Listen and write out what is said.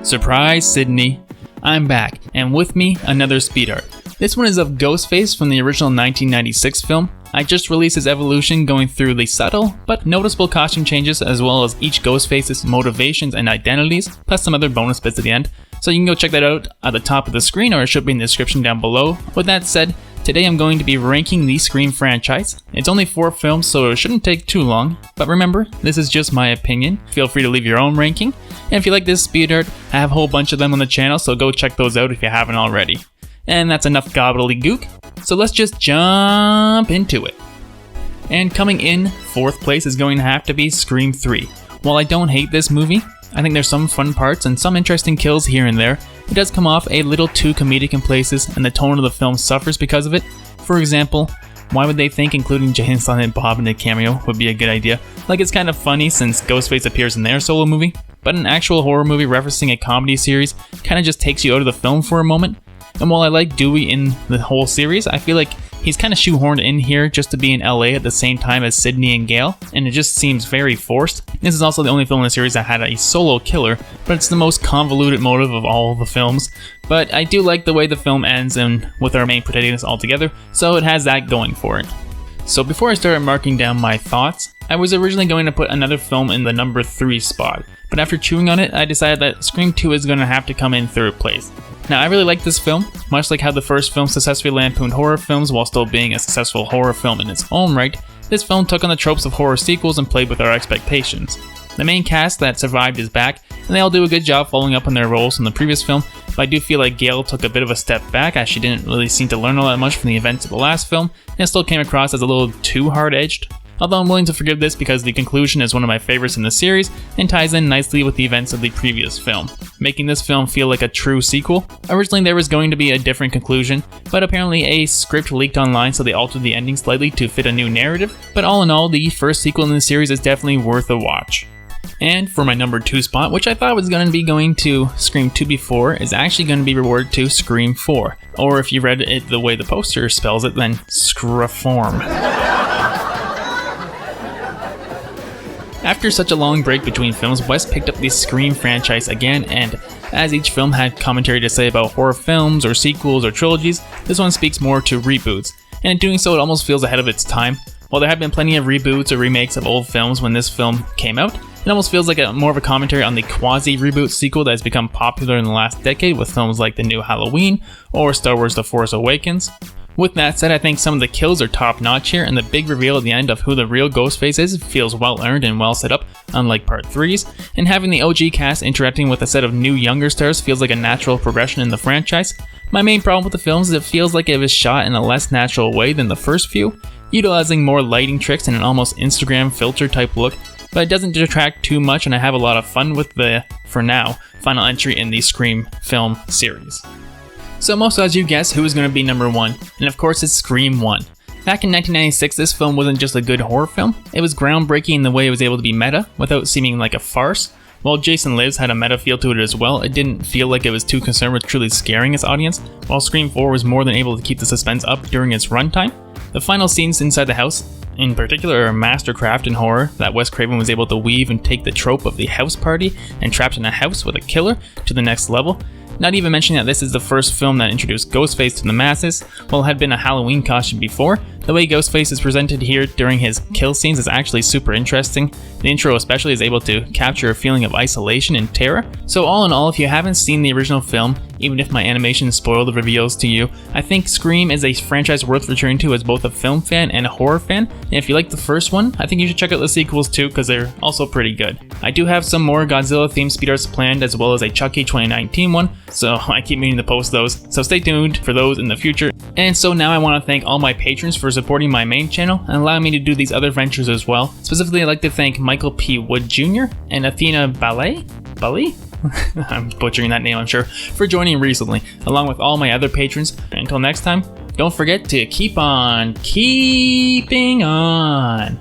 Surprise, Sydney. I'm back, and with me, another speed art. This one is of Ghostface from the original 1996 film. I just released his evolution, going through the subtle but noticeable costume changes as well as each Ghostface's motivations and identities, plus some other bonus bits at the end. So you can go check that out at the top of the screen, or it should be in the description down below. With that said, today I'm going to be ranking the Scream franchise. It's only 4 films, so it shouldn't take too long. But remember, this is just my opinion. Feel free to leave your own ranking. And if you like this speed art, I have a whole bunch of them on the channel, so go check those out if you haven't already. And that's enough gobbledygook, so let's just jump into it. And coming in 4th place is going to have to be Scream 3. While I don't hate this movie, I think there's some fun parts and some interesting kills here and there. It does come off a little too comedic in places, and the tone of the film suffers because of it. For example, why would they think including Jay and Silent Bob in a cameo would be a good idea? Like, it's kind of funny since Ghostface appears in their solo movie, but an actual horror movie referencing a comedy series kind of just takes you out of the film for a moment. And while I like Dewey in the whole series, I feel like he's kind of shoehorned in here just to be in LA at the same time as Sydney and Gale, and it just seems very forced. This is also the only film in the series that had a solo killer, but it's the most convoluted motive of all the films. But I do like the way the film ends and with our main protagonist all together, so it has that going for it. So before I started marking down my thoughts, I was originally going to put another film in the number 3 spot, but after chewing on it, I decided that Scream 2 is going to have to come in 3rd place. Now, I really like this film, much like how the first film successfully lampooned horror films while still being a successful horror film in its own right. This film took on the tropes of horror sequels and played with our expectations. The main cast that survived is back, and they all do a good job following up on their roles from the previous film, but I do feel like Gale took a bit of a step back as she didn't really seem to learn all that much from the events of the last film, and it still came across as a little too hard-edged. Although I'm willing to forgive this because the conclusion is one of my favorites in the series and ties in nicely with the events of the previous film, making this film feel like a true sequel. Originally there was going to be a different conclusion, but apparently a script leaked online so they altered the ending slightly to fit a new narrative, but all in all, the first sequel in the series is definitely worth a watch. And for my number 2 spot, which I thought was going to be going to Scream 2 before, is actually going to be rewarded to Scream 4. Or if you read it the way the poster spells it, then Screform. After such a long break between films, Wes picked up the Scream franchise again, and as each film had commentary to say about horror films or sequels or trilogies, this one speaks more to reboots, and in doing so it almost feels ahead of its time. While there have been plenty of reboots or remakes of old films when this film came out, it almost feels like more of a commentary on the quasi-reboot sequel that has become popular in the last decade with films like The New Halloween or Star Wars The Force Awakens. With that said, I think some of the kills are top notch here, and the big reveal at the end of who the real Ghostface is feels well earned and well set up, unlike part 3's, and having the OG cast interacting with a set of new younger stars feels like a natural progression in the franchise. My main problem with the films is it feels like it was shot in a less natural way than the first few, utilizing more lighting tricks and an almost Instagram filter type look, but it doesn't detract too much, and I have a lot of fun with the, for now, final entry in the Scream film series. So most odds you guess who is going to be number 1, and of course it's Scream 1. Back in 1996, this film wasn't just a good horror film, it was groundbreaking in the way it was able to be meta, without seeming like a farce. While Jason Lives had a meta feel to it as well, it didn't feel like it was too concerned with truly scaring its audience, while Scream 4 was more than able to keep the suspense up during its runtime. The final scenes inside the house, in particular, are a mastercraft in horror that Wes Craven was able to weave and take the trope of the house party and trapped in a house with a killer to the next level. Not even mentioning that this is the first film that introduced Ghostface to the masses. While it had been a Halloween costume before, the way Ghostface is presented here during his kill scenes is actually super interesting. The intro especially is able to capture a feeling of isolation and terror. So all in all, if you haven't seen the original film, even if my animation spoiled the reveals to you, I think Scream is a franchise worth returning to as both a film fan and a horror fan. And if you like the first one, I think you should check out the sequels too, because they're also pretty good. I do have some more Godzilla themed speed arts planned, as well as a Chucky 2019 one, so I keep meaning to post those, so stay tuned for those in the future. And so now I want to thank all my patrons for supporting my main channel and allowing me to do these other ventures as well. Specifically, I'd like to thank Michael P. Wood Jr. and Athena Ballet? I'm butchering that name, I'm sure, for joining recently, along with all my other patrons. Until next time, don't forget to keep on keeping on.